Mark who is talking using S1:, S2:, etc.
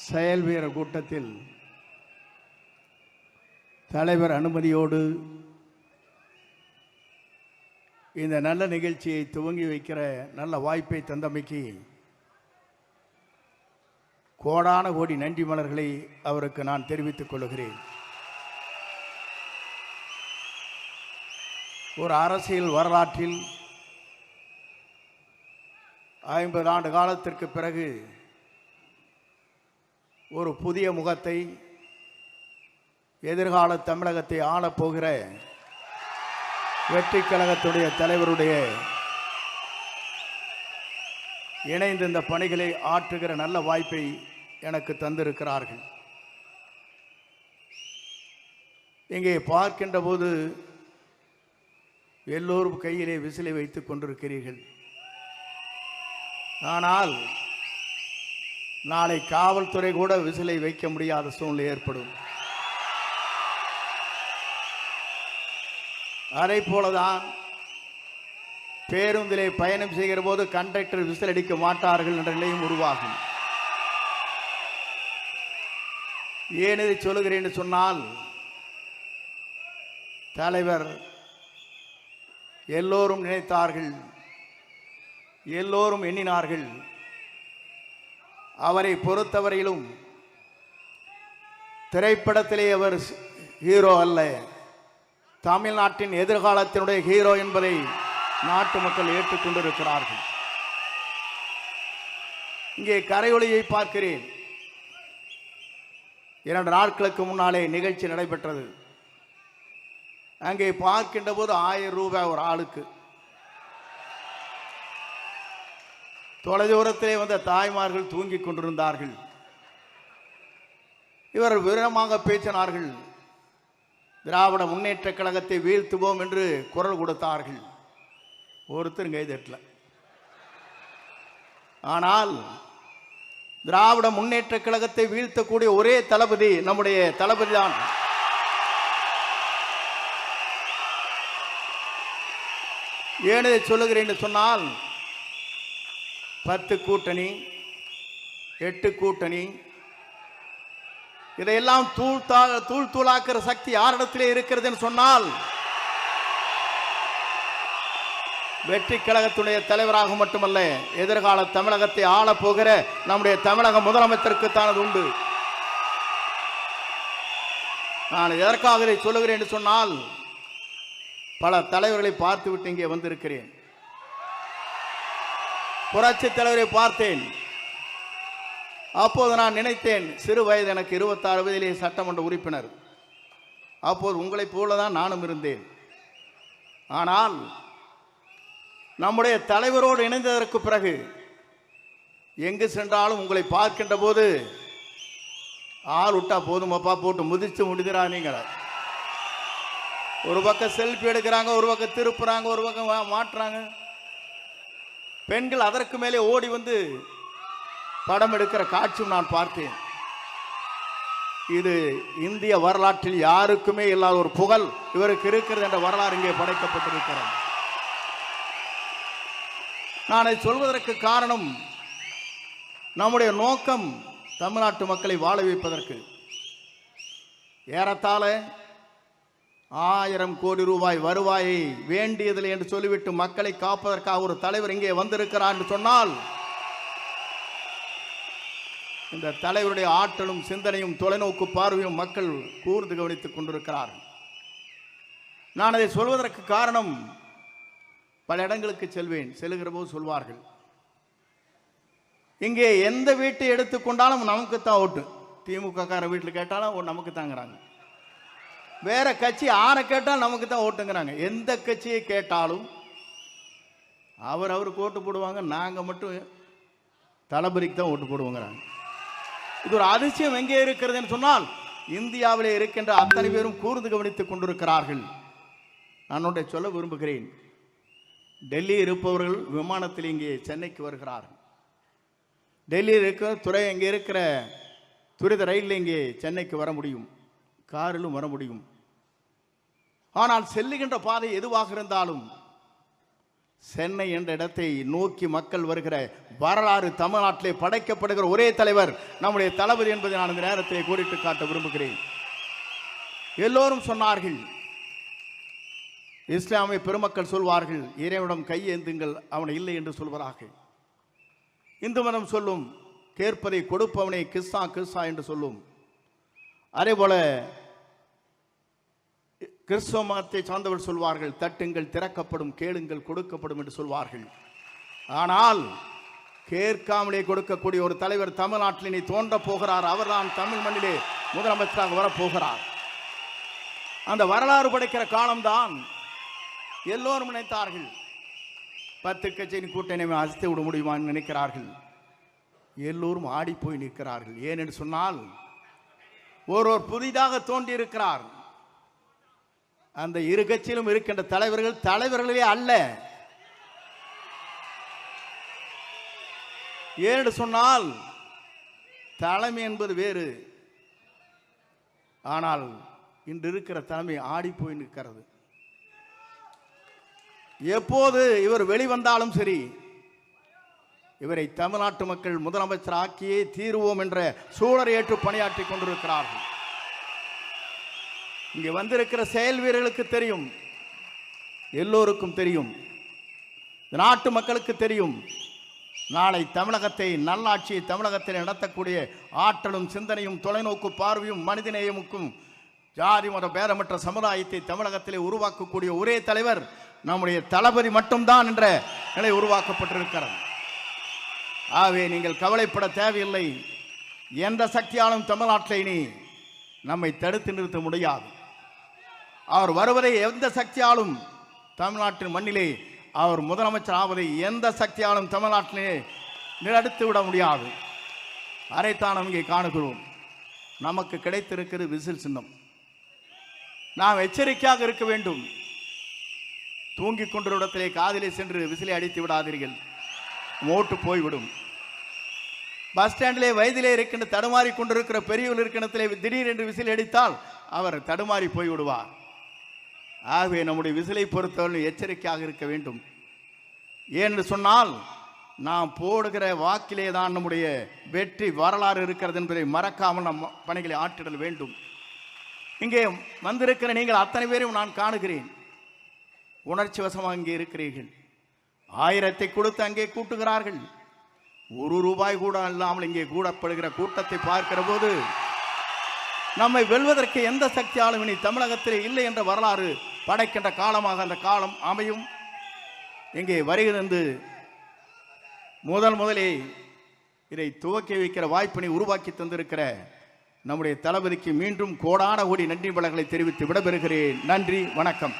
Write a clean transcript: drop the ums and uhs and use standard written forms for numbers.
S1: செயல் வீரர் கூட்டத்தில் தலைவர் அனுமதியோடு இந்த நல்ல நிகழ்ச்சியை துவங்கி வைக்கிற நல்ல வாய்ப்பை தந்தமைக்கு கோடான கோடி நன்றி மலர்களை அவருக்கு நான் தெரிவித்துக் கொள்கிறேன். ஒரு அரசியல் வரலாற்றில் 50 ஆண்டு காலத்திற்கு பிறகு ஒரு புதிய முகத்தை எதிர்கால தமிழகத்தை ஆளப்போகிற வெற்றி கழகத்துடைய தலைவருடைய இணைந்து இந்த பணிகளை ஆற்றுகிற நல்ல வாய்ப்பை எனக்கு தந்திருக்கிறார்கள். இங்கே பார்க்கின்ற போது எல்லோரும் கையிலே விசிலை வைத்துக் கொண்டிருக்கிறீர்கள். ஆனால் நாளை காவல்துறை கூட விசிலை வைக்க முடியாத சூழ்நிலை ஏற்படும். அதை போலதான் பேருந்திலே பயணம் செய்கிற போது கண்டக்டர் விசில் அடிக்க மாட்டார்கள் என்ற நிலையும் உருவாகும். ஏன் இதை சொல்லுகிறேன் என்று சொன்னால், தலைவர் எல்லோரும் நினைத்தார்கள், எல்லோரும் எண்ணினார்கள். அவரை பொறுத்தவரையிலும் திரைப்படத்திலே அவர் ஹீரோ அல்ல, தமிழ்நாட்டின் எதிர்காலத்தினுடைய ஹீரோ என்பதை நாட்டு மக்கள் ஏற்றுக்கொண்டிருக்கிறார்கள். இங்கே கரையொலியை பார்க்கிறேன். 2 நாட்களுக்கு முன்னாலே நிகழ்ச்சி நடைபெற்றது. அங்கே பார்க்கின்ற போது 1000 ரூபாய் ஒரு ஆளுக்கு. தொலைதூரத்திலே வந்த தாய்மார்கள் தூங்கிக் கொண்டிருந்தார்கள். இவர் விவரமாக பேசினார்கள். திராவிட முன்னேற்ற கழகத்தை வீழ்த்துவோம் என்று குரல் கொடுத்தார்கள். ஒருத்தரும் கைதட்டல. ஆனால் திராவிட முன்னேற்ற கழகத்தை வீழ்த்தக்கூடிய ஒரே தளபதி நம்முடைய தளபதி தான். ஏன் இதை சொல்லுகிறேன் என்று சொன்னால், 10 கூட்டணி 8 கூட்டணி இதையெல்லாம் தூள் தூளாக்குற சக்தி யாரிடத்திலே இருக்கிறது என்று சொன்னால், வெற்றி கழகத்துடைய தலைவராக மட்டுமல்ல, எதிர்கால தமிழகத்தை ஆளப்போகிற நம்முடைய தமிழக முதலமைச்சருக்கு தான் அது உண்டு. நான் எதற்காக இதை சொல்லுகிறேன் என்று சொன்னால், பல தலைவர்களை பார்த்துவிட்டு இங்கே வந்திருக்கிறேன். புரட்சி தலைவரை பார்த்தேன். அப்போது நான் நினைத்தேன், சிறு வயது எனக்கு 26 வயதிலே சட்டமன்ற உறுப்பினர். அப்போது உங்களைப் போலதான் நானும் இருந்தேன். ஆனால் நம்முடைய தலைவரோடு இணைந்ததற்கு பிறகு எங்கு சென்றாலும் உங்களை பார்க்கின்ற போது ஆள் விட்டா போதுமப்பா, போட்டு முதிச்சு முடிதுரா. நீங்கள் ஒரு பக்கம் செல்ஃபி எடுக்கிறாங்க, ஒரு பக்கம் திருப்புறாங்க, ஒரு பக்கம் மாட்டுறாங்க. பெண்கள் அதற்கு மேலே ஓடி வந்து படம் எடுக்கிற காட்சியும் நான் பார்த்தேன். இது இந்திய வரலாற்றில் யாருக்குமே இல்லாத ஒரு புகழ் இவருக்கு இருக்கிறது என்ற வரலாறு இங்கே படைக்கப்பட்டிருக்கிறது. நான் அதை சொல்வதற்கு காரணம், நம்முடைய நோக்கம் தமிழ்நாட்டு மக்களை வாழ வைப்பதற்கு. ஏறத்தாழ 1000 கோடி ரூபாய் வருவாயை வேண்டியதில்லை என்று சொல்லிவிட்டு மக்களை காப்பதற்காக ஒரு தலைவர் இங்கே வந்திருக்கிறார் என்று சொன்னால், இந்த தலைவருடைய ஆற்றலும் சிந்தனையும் தொலைநோக்கு பார்வையும் மக்கள் கூர்ந்து கவனித்துக் கொண்டிருக்கிறார்கள். நான் அதை சொல்வதற்கு காரணம், பல இடங்களுக்கு செல்லுகிற போது சொல்வார்கள், இங்கே எந்த வீட்டை எடுத்துக்கொண்டாலும் நமக்குத்தான் ஓட்டு. திமுக கார வீட்டில் கேட்டாலும் நமக்கு தாங்கிறாங்க. வேற கட்சி யாரை கேட்டாலும் நமக்கு தான் ஓட்டுங்கிறாங்க. எந்த கட்சியை கேட்டாலும் அவருக்கு ஓட்டு போடுவாங்க, நாங்கள் மட்டும் தளபதிக்கு தான் ஓட்டு போடுவோங்கிறாங்க. இது ஒரு அதிசயம் எங்கே இருக்கிறதுன்னு சொன்னால், இந்தியாவிலே இருக்கின்ற அத்தனை பேரும் கூர்ந்து கவனித்துக் கொண்டிருக்கிறார்கள். நான் ஒன்றை சொல்ல விரும்புகிறேன். டெல்லி இருப்பவர்கள் விமானத்தில் இங்கே சென்னைக்கு வருகிறார்கள். டெல்லியில் இருக்கிற இங்கே இருக்கிற துரித ரயிலில் இங்கே சென்னைக்கு வர முடியும், காரிலும் வர முடியும். ஆனால் செல்லுகின்ற பாதை எதுவாக இருந்தாலும் சென்னை என்ற இடத்தை நோக்கி மக்கள் வருகிற வரலாறு தமிழ்நாட்டிலே படைக்கப்படுகிற ஒரே தலைவர் நம்முடைய தளபதி என்பதை நான் இந்த நேரத்திலே கோடிட்டு காட்ட விரும்புகிறேன். எல்லோரும் சொன்னார்கள், இஸ்லாமிய பெருமக்கள் சொல்வார்கள், இறைவனிடம் கையேந்துங்கள், அவனை இல்லை என்று சொல்வார்கள். இந்து மதம் சொல்லும், கேட்பதை கொடுப்பவனை கிறிஸ்தா கிறிஸ்தா என்று சொல்லும். அதேபோல கிறிஸ்தவ மதத்தை சார்ந்தவர் சொல்வார்கள், தட்டுங்கள் திறக்கப்படும், கேளுங்கள் கொடுக்கப்படும் என்று சொல்வார்கள். ஆனால் கேட்காமலே கொடுக்கக்கூடிய ஒரு தலைவர் தமிழ்நாட்டில் இனி தோன்ற போகிறார். அவர்தான் தமிழ் மண்ணிலே முதலமைச்சராக வரப்போகிறார். அந்த வரலாறு படைக்கிற காலம்தான். எல்லோரும் நினைத்தார்கள் 10 கட்சியின் கூட்டணி அசைத்து விட முடியுமான்னு நினைக்கிறார்கள். எல்லோரும் ஆடி போய் நிற்கிறார்கள். ஏனென்று சொன்னால் ஒருவர் புதிதாக தோன்றி இருக்கிறார். அந்த இரு கட்சியிலும் இருக்கின்ற தலைவர்களே அல்ல. ஏனென்று சொன்னால் தலைமை என்பது வேறு. ஆனால் இன்று இருக்கிற தலைமை ஆடி போய் நிற்கிறது. எப்போது இவர் வெளிவந்தாலும் சரி, இவரை தமிழ்நாட்டு மக்கள் முதலமைச்சர் ஆக்கியே தீர்வோம் என்ற சூழலை ஏற்று பணியாற்றி கொண்டிருக்கிறார்கள். இங்கே வந்திருக்கிற செயல் வீரர்களுக்கு தெரியும், எல்லோருக்கும் தெரியும், நாட்டு மக்களுக்கு தெரியும். நாளை தமிழகத்தை, நல்லாட்சியை தமிழகத்தில் நடத்தக்கூடிய ஆற்றலும் சிந்தனையும் தொலைநோக்கு பார்வையும் மனிதநேயமுக்கும் ஜாதி மத பேரமற்ற சமுதாயத்தை தமிழகத்திலே உருவாக்கக்கூடிய ஒரே தலைவர் நம்முடைய தளபதி மட்டும்தான் என்ற நிலை உருவாக்கப்பட்டிருக்கிறது. ஆகவே நீங்கள் கவலைப்பட தேவையில்லை. எந்த சக்தியாலும் தமிழ்நாட்டில் இனி நம்மை தடுத்து நிறுத்த முடியாது. அவர் வருவதை எந்த சக்தியாலும் தமிழ்நாட்டின் மண்ணிலே அவர் முதலமைச்சர் ஆவதை எந்த சக்தியாலும் தமிழ்நாட்டிலே நிறுத்தி விட முடியாது. அதைத்தான் நாம் இங்கே காணுகிறோம். நமக்கு கிடைத்திருக்கிற விசில் சின்னம். நாம் எச்சரிக்கையாக இருக்க வேண்டும். தூங்கிக் கொண்ட இடத்திலே காதிலே சென்று விசிலை அடித்து விடாதீர்கள், ஓட்டு போய்விடும். பஸ் ஸ்டாண்டிலே வயதிலே இருக்கின்ற தடுமாறி கொண்டிருக்கிற பெரியவர் இருக்கின்றத்திலே திடீரென்று விசில் அடித்தால் அவர் தடுமாறி போய்விடுவார். ஆகவே நம்முடைய விசிலை பொறுத்தவரை எச்சரிக்கையாக இருக்க வேண்டும். ஏனென்று சொன்னால் நாம் போடுகிற வாக்கிலே தான் நம்முடைய வெற்றி வரலாறு இருக்கிறது என்பதை மறக்காமல் நம் பணிகளை ஆற்றிடல் வேண்டும். இங்கே வந்திருக்கிற நீங்கள் அத்தனை பேரையும் நான் காணுகிறேன். உணர்ச்சி வசமாக இங்கே இருக்கிறீர்கள். 1000 கொடுத்து அங்கே கூட்டுகிறார்கள். 1 ரூபாய் கூட இல்லாமல் இங்கே கூடப்படுகிற கூட்டத்தை பார்க்கிற போது நம்மை வெல்வதற்கு எந்த சக்தியாலும் இனி தமிழகத்திலே இல்லை என்ற வரலாறு படைக்கின்ற காலமாக அந்த காலம் அமையும். இங்கே வருகிறது முதலே இதை துவக்கி வைக்கிற வாய்ப்பினை உருவாக்கி தந்திருக்கிற நம்முடைய தளபதிக்கு மீண்டும் கோடான கோடி நன்றி வளங்களை தெரிவித்து விடைபெறுகிறேன். நன்றி, வணக்கம்.